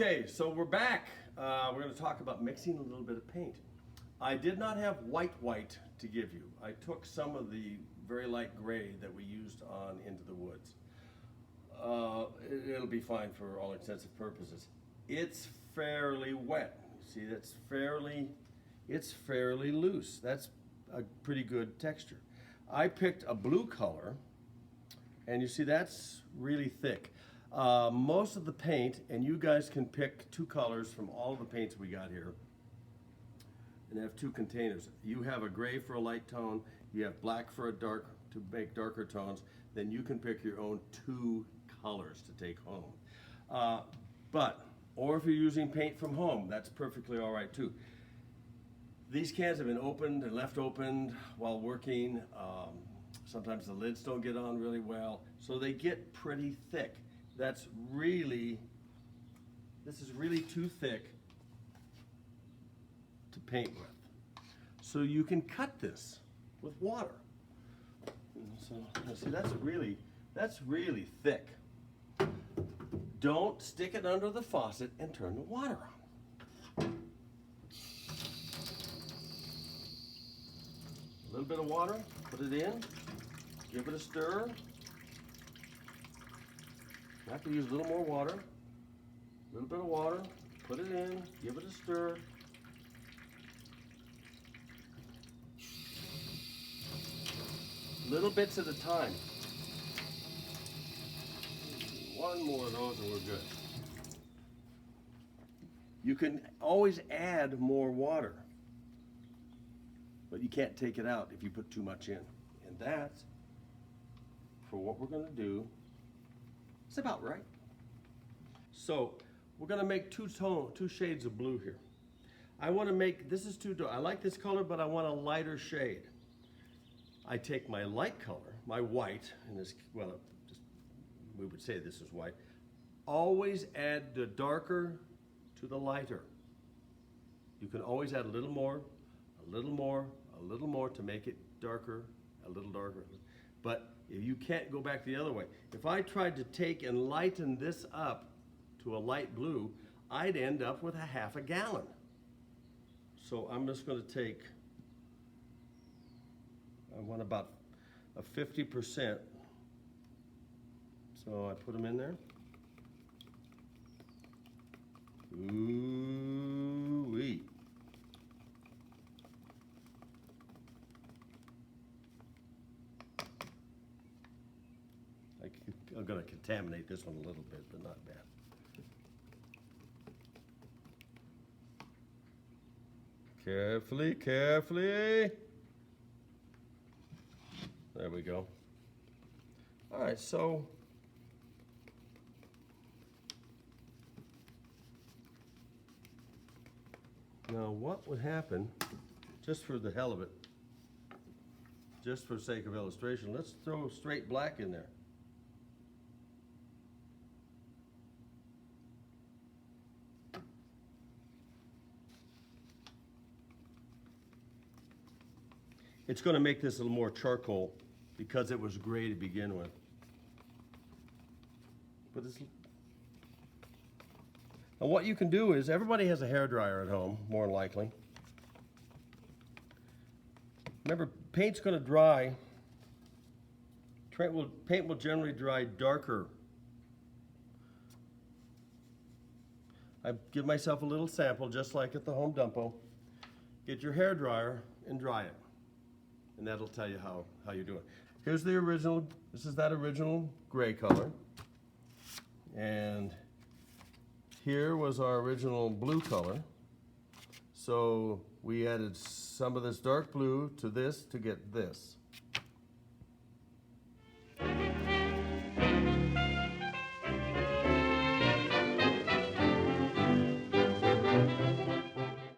Okay, so we're back. We're going to talk about mixing a little bit of paint. I did not have white to give you. I took some of the very light gray that we used on Into the Woods. It'll be fine for all intensive purposes. It's fairly wet. You see, it's fairly loose. That's a pretty good texture. I picked a blue color, and you see that's really thick. Most of the paint, and you guys can pick two colors from all of the paints we got here, and have two containers. You have a gray for a light tone, you have black for a dark, to make darker tones, then you can pick your own two colors to take home. Or if you're using paint from home, that's perfectly all right too. These cans have been opened and left opened while working. Sometimes the lids don't get on really well, so they get pretty thick. This is really too thick to paint with. So you can cut this with water. So see, that's really thick. Don't stick it under the faucet and turn the water on. A little bit of water, put it in, give it a stir. You have to use a little more water. A little bit of water, put it in, give it a stir. Little bits at a time. One more of those and we're good. You can always add more water, but you can't take it out if you put too much in. And that's, for what we're going to do, it's about right. So we're going to make two shades of blue here. I want to make, this is too dark. I like this color, but I want a lighter shade. I take my light color, my white, and this, well, we would say this is white. Always add the darker to the lighter. You can always add a little more, a little more, a little more to make it darker, a little darker. But you can't go back the other way. If I tried to take and lighten this up to a light blue, I'd end up with a half a gallon. So I'm just going to take, I want about a 50%. So I put them in there. Ooh-wee. I'm going to contaminate this one a little bit, but not bad. Carefully, carefully. There we go. All right, so now what would happen, just for the hell of it, just for sake of illustration, let's throw straight black in there. It's going to make this a little more charcoal because it was gray to begin with. But it's, now what you can do is, everybody has a hairdryer at home, more than likely. Remember, paint's going to dry. Paint will generally dry darker. I give myself a little sample, just like at the Home Depot. Get your hairdryer and dry it. And that'll tell you how you're doing. Here's the original, this is that original gray color. And here was our original blue color. So we added some of this dark blue to this to get this.